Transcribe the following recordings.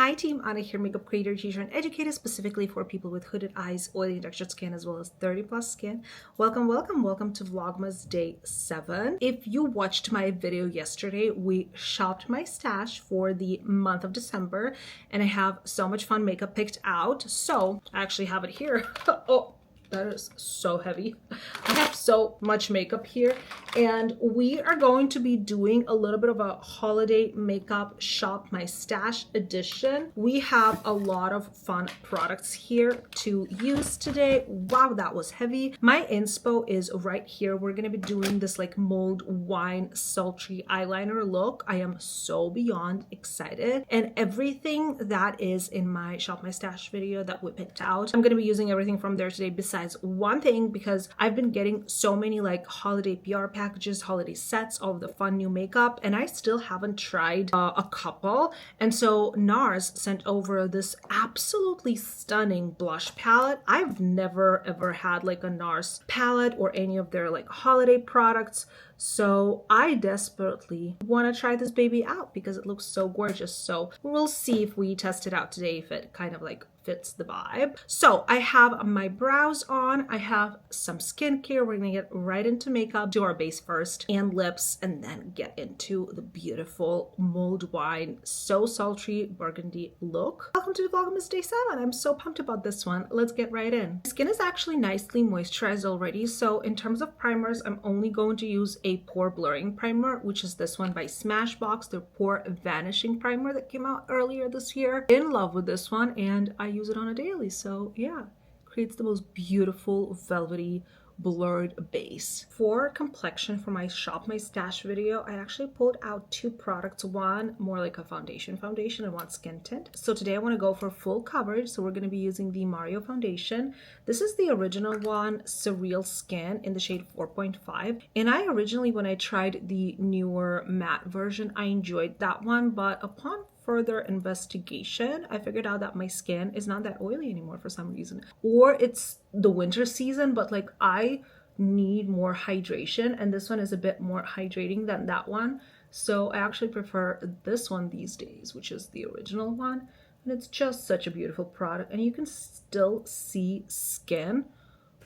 Hi team, Anna here, makeup creator, teacher, and educator specifically for people with hooded eyes, oily and textured skin, as well as 30 plus skin. Welcome to Vlogmas day 7. If you watched my video yesterday, we shopped my stash for the month of December, and I have so much fun makeup picked out. So I actually have it here. Oh, that is so heavy. I have so much makeup here, and we are going to be doing a little bit of a holiday makeup shop my stash edition. We have a lot of fun products here to use today. Wow, that was heavy. My inspo is right here. We're gonna be doing this like mulled wine sultry eyeliner look. I am so beyond excited, and everything that is in my shop my stash video that we picked out, I'm gonna be using everything from there today, besides one thing, because I've been getting so many like holiday PR packages, holiday sets, all of the fun new makeup, and I still haven't tried a couple. And so NARS sent over this absolutely stunning blush palette. I've never ever had like a NARS palette or any of their like holiday products, so I desperately want to try this baby out because it looks so gorgeous. So we'll see if we test it out today, if it kind of like fits the vibe. So I have my brows on, I have some skincare. We're gonna get right into makeup, do our base first and lips, and then get into the beautiful mulled wine so sultry burgundy look. Welcome to the Vlogmas day 7. I'm so pumped about this one. Let's get right in. My skin is actually nicely moisturized already, so in terms of primers, I'm only going to use a pore blurring primer, which is this one by Smashbox, their pore vanishing primer that came out earlier this year. In love with this one, and I use it on a daily, so yeah, creates the most beautiful velvety blurred base. For complexion, for my shop my stash video, I actually pulled out two products, one more like a foundation and one skin tint. So today I want to go for full coverage, so we're going to be using the Mario foundation. This is the original one, Surreal Skin, in the shade 4.5, and I originally, when I tried the newer matte version, I enjoyed that one, but upon further investigation, I figured out that my skin is not that oily anymore for some reason, or it's the winter season, but like I need more hydration, and this one is a bit more hydrating than that one, so I actually prefer this one these days, which is the original one, and it's just such a beautiful product, and you can still see skin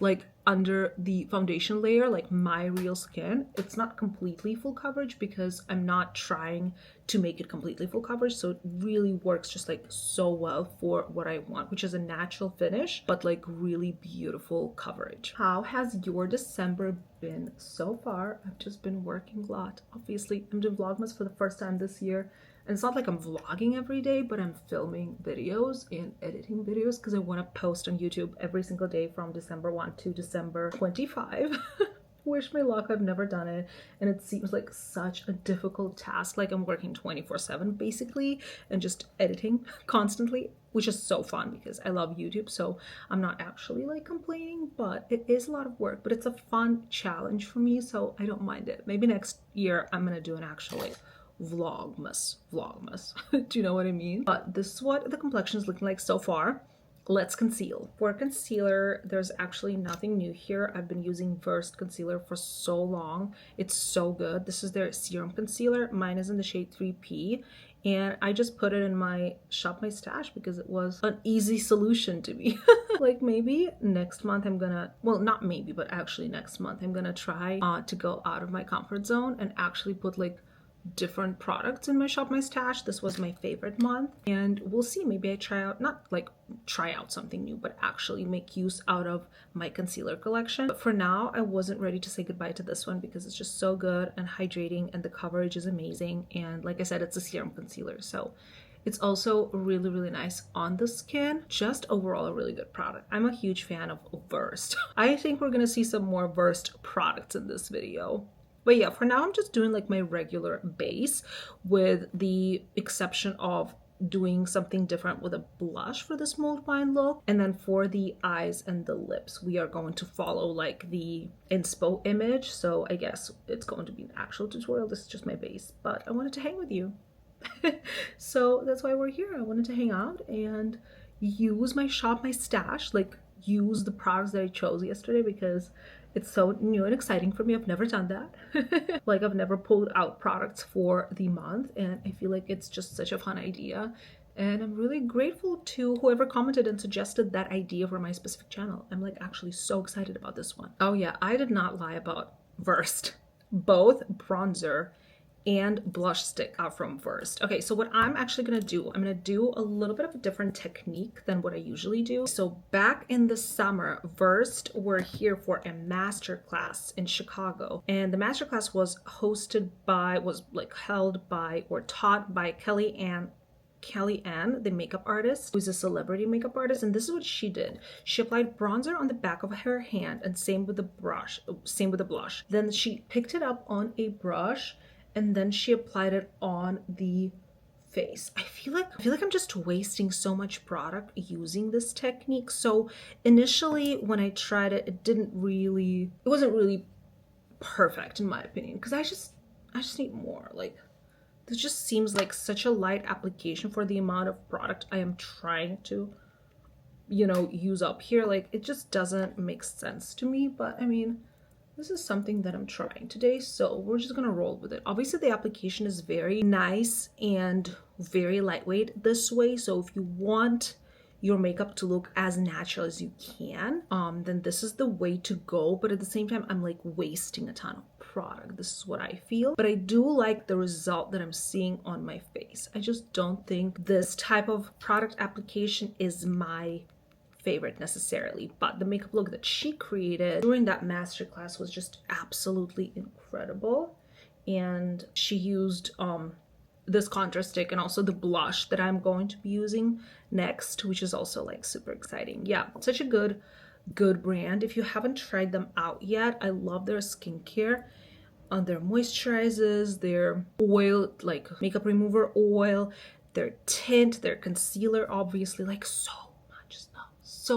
like under the foundation layer, like my real skin. It's not completely full coverage because I'm not trying to make it completely full coverage, so it really works just like so well for what I want, which is a natural finish but like really beautiful coverage. How has your December been so far? I've just been working a lot. Obviously, I'm doing Vlogmas for the first time this year, and it's not like I'm vlogging every day, but I'm filming videos and editing videos because I want to post on YouTube every single day from December 1 to December 25. Wish me luck, I've never done it, and it seems like such a difficult task. Like I'm working 24/7 basically and just editing constantly, which is so fun because I love YouTube, so I'm not actually like complaining, but it is a lot of work, but it's a fun challenge for me, so I don't mind it. Maybe next year I'm gonna do an actual like vlogmas do you know what I mean? But this is what the complexion is looking like so far. Let's conceal. For concealer, there's actually nothing new here. I've been using Versed concealer for so long. It's so good. This is their serum concealer. Mine is in the shade 3P, and I just put it in my shop my stash because it was an easy solution to me. Like maybe next month I'm gonna, well, not maybe, but actually next month I'm gonna try to go out of my comfort zone and actually put like different products in my shop my stash. This was my favorite month, and we'll see, maybe I try out, not like try out something new, but actually make use out of my concealer collection. But for now, I wasn't ready to say goodbye to this one because it's just so good and hydrating, and the coverage is amazing, and like I said, it's a serum concealer, so it's also really, really nice on the skin. Just overall a really good product. I'm a huge fan of Versed. I think we're gonna see some more Versed products in this video. But yeah, for now I'm just doing like my regular base, with the exception of doing something different with a blush for this mulled wine look. And then for the eyes and the lips, we are going to follow like the inspo image. So I guess it's going to be an actual tutorial. This is just my base, but I wanted to hang with you. So that's why we're here. I wanted to hang out and use my shop my stash, like use the products that I chose yesterday because it's so new and exciting for me. I've never done that. Like I've never pulled out products for the month, and I feel like it's just such a fun idea And I'm really grateful to whoever commented and suggested that idea for my specific channel. I'm like actually so excited about this one. Oh yeah, I did not lie about Versed. Both bronzer and blush stick are from Versed. Okay, so what I'm actually gonna do, I'm gonna do a little bit of a different technique than what I usually do. So back in the summer, Versed were here for a master class in Chicago. And the master class was hosted by, held by or taught by Kelly Ann, the makeup artist, who's a celebrity makeup artist, and this is what she did. She applied bronzer on the back of her hand, and same with the blush. Then she picked it up on a brush, and then she applied it on the face. I feel like I'm just wasting so much product using this technique. So initially when I tried it, it wasn't really perfect in my opinion, because I just need more. Like, this just seems like such a light application for the amount of product I am trying to, you know, use up here. Like, it just doesn't make sense to me, but I mean, this is something that I'm trying today, so we're just gonna roll with it. Obviously, the application is very nice and very lightweight this way, so if you want your makeup to look as natural as you can, then this is the way to go. But at the same time, I'm like wasting a ton of product. This is what I feel, but I do like the result that I'm seeing on my face. I just don't think this type of product application is my favorite necessarily, but the makeup look that she created during that masterclass was just absolutely incredible. And she used this contour stick and also the blush that I'm going to be using next, which is also like super exciting. Yeah, such a good brand. If you haven't tried them out yet, I love their skincare, their moisturizers, their oil, like makeup remover oil, their tint, their concealer, obviously, like so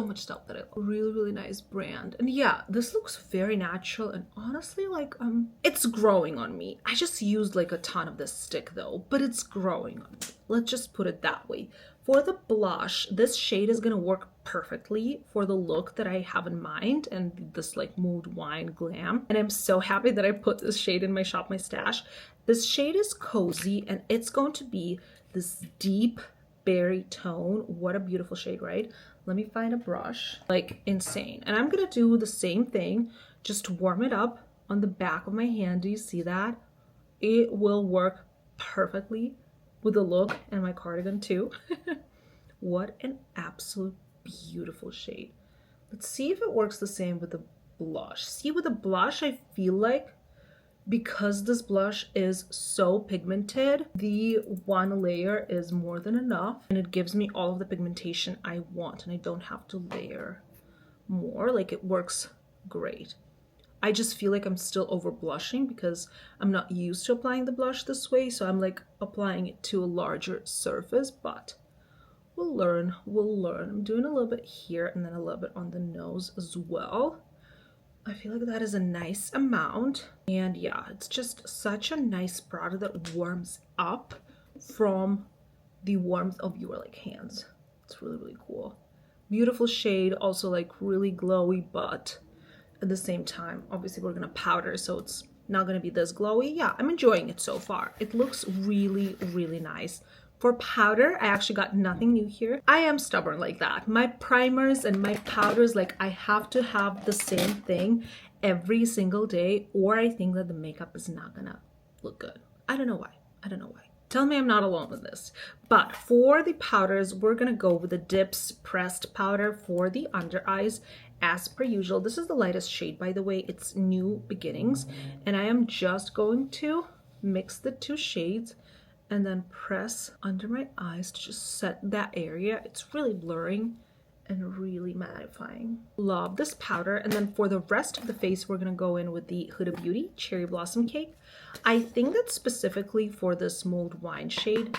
much stuff that I love. Really nice brand. And yeah, this looks very natural, and honestly, like it's growing on me. I just used like a ton of this stick though, but it's growing on me. Let's just put it that way. For the blush, this shade is gonna work perfectly for the look that I have in mind, and this like Mulled Wine Glam. And I'm so happy that I put this shade in my Shop My Stash. This shade is Cozy, and it's going to be this deep berry tone. What a beautiful shade, right? Let me find a brush. Like, insane. And I'm gonna do the same thing, just warm it up on the back of my hand. Do you see that? It will work perfectly with the look and my cardigan too. What an absolute beautiful shade. Let's see if it works the same with the blush. See, with the blush, I feel like because this blush is so pigmented, the one layer is more than enough, and it gives me all of the pigmentation I want, and I don't have to layer more. Like, it works great. I just feel like I'm still over blushing because I'm not used to applying the blush this way, so I'm like applying it to a larger surface, but we'll learn. I'm doing a little bit here and then a little bit on the nose as well. I feel like that is a nice amount. And yeah, it's just such a nice product that warms up from the warmth of your like hands. It's really cool. Beautiful shade, also like really glowy, but at the same time, obviously we're gonna powder, so it's not gonna be this glowy. Yeah, I'm enjoying it so far. It looks really nice. For powder, I actually got nothing new here. I am stubborn like that. My primers and my powders, like, I have to have the same thing every single day, or I think that the makeup is not gonna look good. I don't know why. Tell me I'm not alone with this. But for the powders, we're gonna go with the Dips Pressed Powder for the under eyes. As per usual, this is the lightest shade, by the way. It's New Beginnings, and I am just going to mix the two shades and then press under my eyes to just set that area. It's really blurring and really mattifying. Love this powder. And then for the rest of the face, we're gonna go in with the Huda Beauty Cherry Blossom Cake. I think that specifically for this Mulled Wine shade,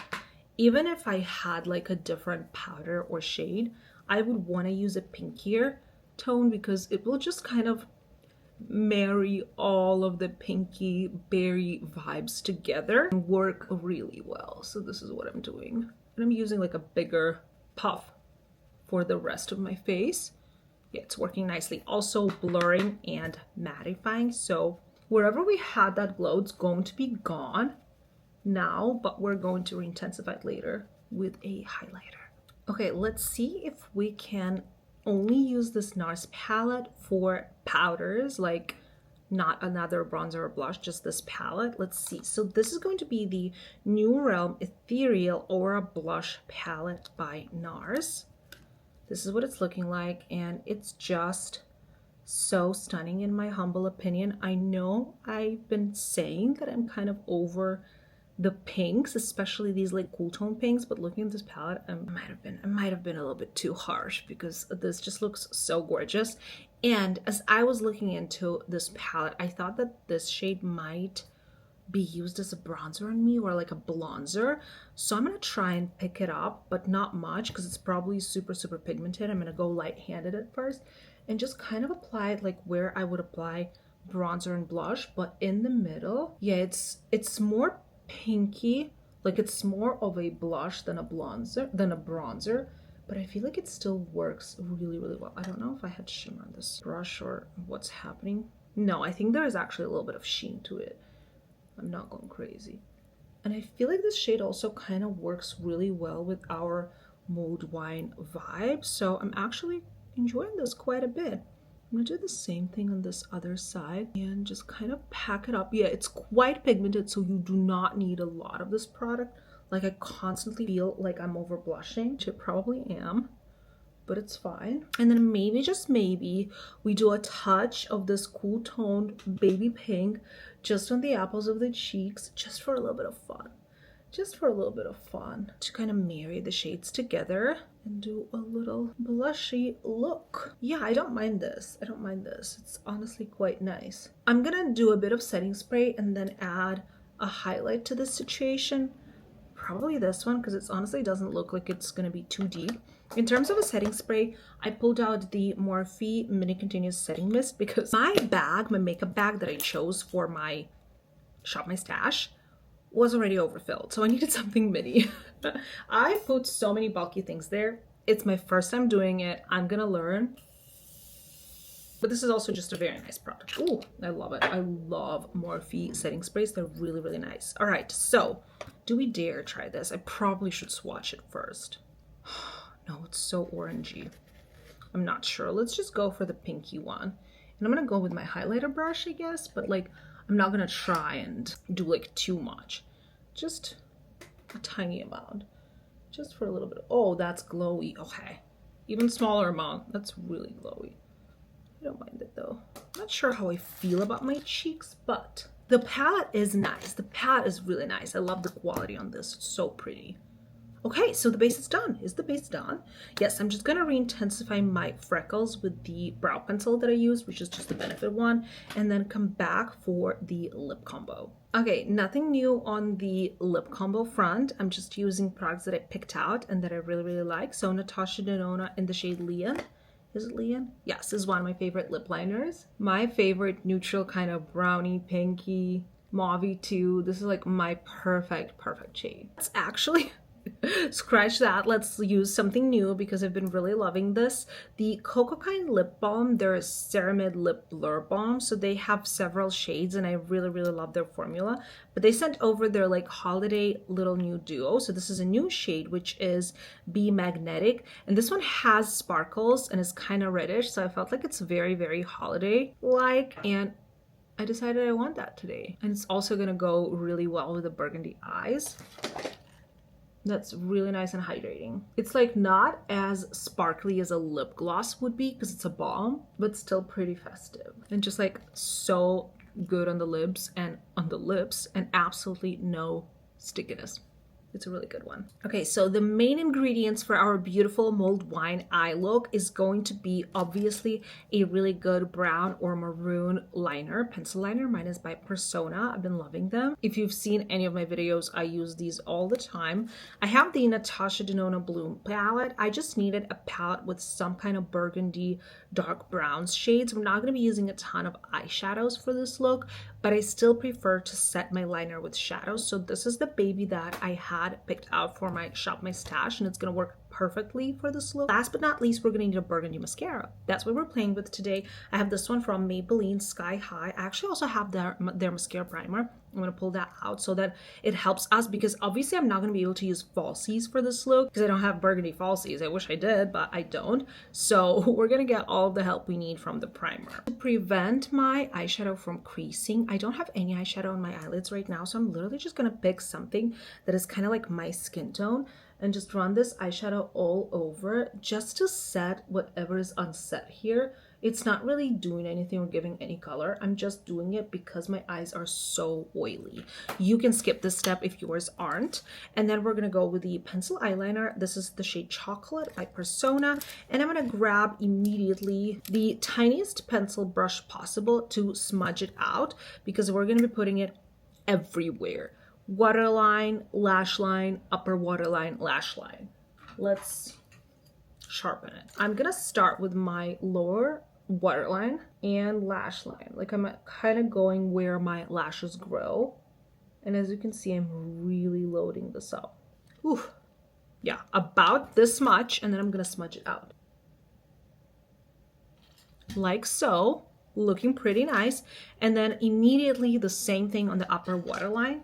even if I had like a different powder or shade, I would wanna use a pinkier tone because it will just kind of marry all of the pinky berry vibes together and work really well. So this is what I'm doing, and I'm using like a bigger puff for the rest of my face. Yeah, it's working nicely. Also blurring and mattifying, so wherever we had that glow, it's going to be gone now, but we're going to re-intensify it later. with a highlighter. Okay, let's see if we can only use this NARS palette for powders, like not another bronzer or blush, just this palette. Let's see. So this is going to be the New Realm Ethereal Aura Blush Palette by NARS. This is what it's looking like, and it's just so stunning in my humble opinion. I know I've been saying that I'm kind of over the pinks, especially these like cool tone pinks, but looking at this palette, I might have been a little bit too harsh because this just looks so gorgeous. And as I was looking into this palette, I thought that this shade might be used as a bronzer on me or like a blonzer. So I'm gonna try and pick it up, but not much because it's probably super pigmented. I'm gonna go light-handed at first and just kind of apply it like where I would apply bronzer and blush, but in the middle. Yeah, it's more pinky, like it's more of a blush than a bronzer, but I feel like it still works really well. I don't know if I had shimmer on this brush or what's happening. No, I think there is actually a little bit of sheen to it. I'm not going crazy. And I feel like this shade also kind of works really well with our mulled wine vibe, so I'm actually enjoying this quite a bit. I'm gonna do the same thing on this other side and just kind of pack it up. Yeah, it's quite pigmented, so you do not need a lot of this product. Like, I constantly feel like I'm over blushing, which I probably am, but it's fine. And then maybe, just maybe, we do a touch of this cool toned baby pink just on the apples of the cheeks, just for a little bit of fun. Just for a little bit of fun, to kind of marry the shades together and do a little blushy look. Yeah, I don't mind this. I don't mind this. It's honestly quite nice. I'm gonna do a bit of setting spray and then add a highlight to this situation. Probably this one, because it honestly doesn't look like it's gonna be too deep. In terms of a setting spray, I pulled out the Morphe Mini Continuous Setting Mist because my bag, my makeup bag that I chose for my Shop My Stash, was already overfilled, so I needed something mini. I put so many bulky things there. It's my first time doing it. I'm gonna learn. But this is also just a very nice product. Ooh, I love it. I love Morphe setting sprays. They're really nice. All right, so do we dare try this? I probably should swatch it first. No, it's so orangey. I'm not sure. Let's just go for the pinky one. And I'm gonna go with my highlighter brush, I guess, but like, I'm not gonna try and do like too much. Just a tiny amount. Just for a little bit. Oh, that's glowy. Okay. Even smaller amount. That's really glowy. I don't mind it though. Not sure how I feel about my cheeks, but the palette is nice. The palette is really nice. I love the quality on this. It's so pretty. Okay, so the base is done. Is the base done? Yes, I'm just gonna re-intensify my freckles with the brow pencil that I used, which is just the Benefit one, and then come back for the lip combo. Okay, nothing new on the lip combo front. I'm just using products that I picked out and that I really like. So Natasha Denona in the shade Leon. Is it Leon? Yes, this is one of my favorite lip liners. My favorite neutral kind of brownie, pinky, mauve too. This is like my perfect shade. It's actually... Scratch that. Let's use something new because I've been really loving this. The Cocoa Kind Lip Balm, their Ceramide Lip Blur Balm. So they have several shades and I really love their formula. But they sent over their like holiday little new duo. So this is a new shade, which is Be Magnetic. And this one has sparkles and is kind of reddish. So I felt like it's very holiday-like. And I decided I want that today. And it's also going to go really well with the burgundy eyes. That's really nice and hydrating. It's like not as sparkly as a lip gloss would be because it's a balm, but still pretty festive. And just like so good on the lips and absolutely no stickiness. It's a really good one. Okay, so the main ingredients for our beautiful mulled wine eye look is going to be obviously a really good brown or maroon liner, pencil liner. Mine is by Persona. I've been loving them. If you've seen any of my videos, I use these all the time. I have the Natasha Denona Bloom palette. I just needed a palette with some kind of burgundy dark browns shades. I'm not going to be using a ton of eyeshadows for this look, but I still prefer to set my liner with shadows. So this is the baby that I had picked out for my Shop My Stash, and it's going to work perfectly for this look. Last but not least, we're gonna need a burgundy mascara. That's what we're playing with today. I have this one from Maybelline Sky High. I actually also have their mascara primer. I'm gonna pull that out so that it helps us, because obviously I'm not gonna be able to use falsies for this look because I don't have burgundy falsies. I wish I did, but I don't. So we're gonna get all the help we need from the primer. To prevent my eyeshadow from creasing, I don't have any eyeshadow on my eyelids right now, so I'm literally just gonna pick something that is kind of like my skin tone and just run this eyeshadow all over just to set whatever is unset here. It's not really doing anything or giving any color. I'm just doing it because my eyes are so oily. You can skip this step if yours aren't. And then we're gonna go with the pencil eyeliner. This is the shade Chocolate by Persona. And I'm gonna grab immediately the tiniest pencil brush possible to smudge it out, because we're gonna be putting it everywhere. Waterline, lash line, upper waterline, lash line. Let's sharpen it. I'm gonna start with my lower waterline and lash line. Like, I'm kind of going where my lashes grow. And as you can see, I'm really loading this up. Ooh. Yeah, about this much, and then I'm gonna smudge it out. Like so, looking pretty nice. And then immediately the same thing on the upper waterline.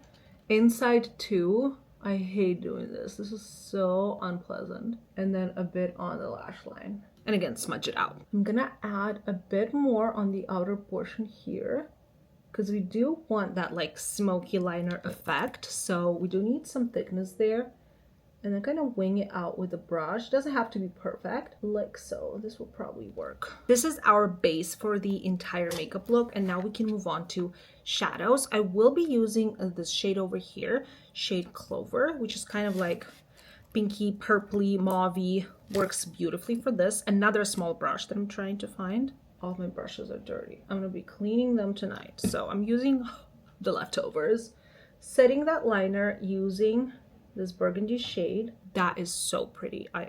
Inside too. I hate doing this. This is so unpleasant. And then a bit on the lash line. And again, smudge it out. I'm gonna add a bit more on the outer portion here, because we do want that like smoky liner effect. So we do need some thickness there. And then kind of wing it out with a brush. It doesn't have to be perfect, like so. This will probably work. This is our base for the entire makeup look, and now we can move on to shadows. I will be using this shade over here, shade Clover, which is kind of like pinky, purpley, mauvey. Works beautifully for this. Another small brush that I'm trying to find. All my brushes are dirty. I'm gonna be cleaning them tonight. So I'm using the leftovers. Setting that liner using this burgundy shade. That is so pretty. I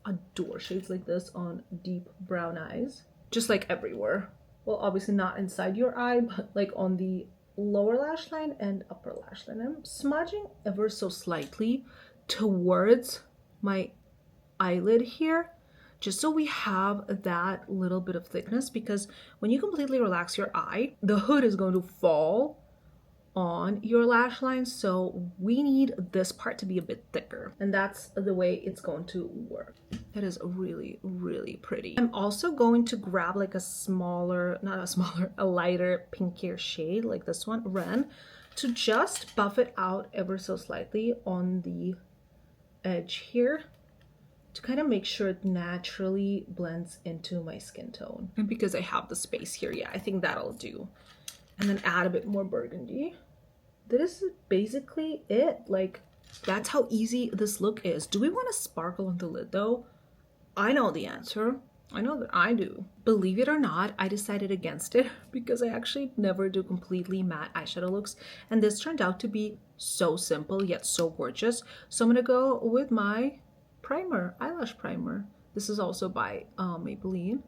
adore shades like this on deep brown eyes. Just like everywhere. Well, obviously not inside your eye, but like on the lower lash line and upper lash line. I'm smudging ever so slightly towards my eyelid here, just so we have that little bit of thickness, because when you completely relax your eye, the hood is going to fall on your lash line, so we need this part to be a bit thicker, and that's the way it's going to work. That is really, really pretty. I'm also going to grab like a smaller, not a smaller, a lighter pinkier shade like this one, Ren, to just buff it out ever so slightly on the edge here, to kind of make sure it naturally blends into my skin tone. And because I have the space here, yeah, I think that'll do. And then add a bit more burgundy. This is basically it. Like, that's how easy this look is. Do we want a sparkle on the lid though? I know the answer. I know that I do. Believe it or not, I decided against it because I actually never do completely matte eyeshadow looks, and this turned out to be so simple yet so gorgeous. So I'm gonna go with my primer, eyelash primer. This is also by Maybelline,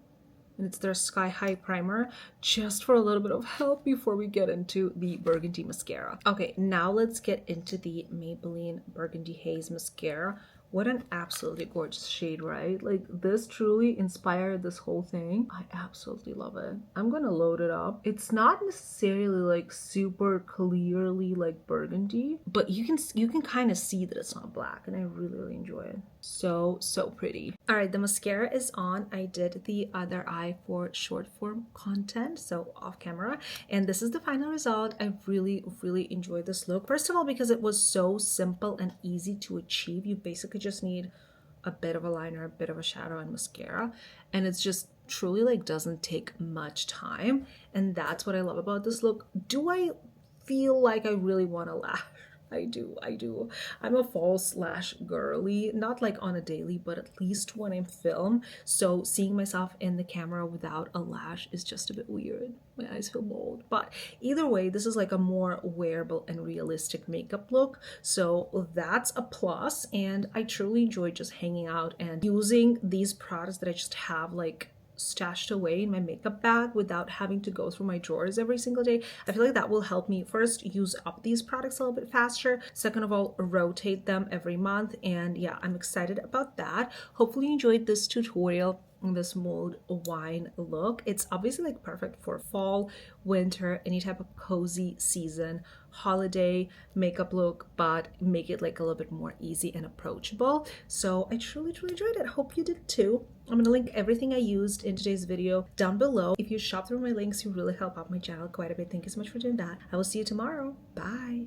and it's their Sky High primer, just for a little bit of help before we get into the burgundy mascara. Okay, now let's get into the Maybelline Burgundy Haze mascara. What an absolutely gorgeous shade, right? Like, this truly inspired this whole thing. I absolutely love it. I'm gonna load it up. It's not necessarily like super clearly like burgundy, but you can kind of see that it's not black, and I really, really enjoy it. So pretty. All right, the mascara is on. I did the other eye for short form content, so off camera, and this is the final result. I really, really enjoyed this look. First of all, because it was so simple and easy to achieve. You basically just need a bit of a liner, a bit of a shadow, and mascara, and it's just truly like doesn't take much time, and that's what I love about this look. Do I feel like I really want to lash? I do. I'm a false lash girly, not like on a daily, but at least when I'm film. So seeing myself in the camera without a lash is just a bit weird. My eyes feel bold. But either way, this is like a more wearable and realistic makeup look. So that's a plus. And I truly enjoy just hanging out and using these products that I just have like stashed away in my makeup bag without having to go through my drawers every single day. I feel like that will help me first use up these products a little bit faster, second of all rotate them every month, and yeah, I'm excited about that. Hopefully you enjoyed this tutorial on this mulled wine look. It's obviously like perfect for fall, winter, any type of cozy season, holiday makeup look, but make it like a little bit more easy and approachable. So I truly enjoyed it. Hope you did too. I'm gonna link everything I used in today's video down below. If you shop through my links, you really help out my channel quite a bit. Thank you so much for doing that. I will see you tomorrow. Bye.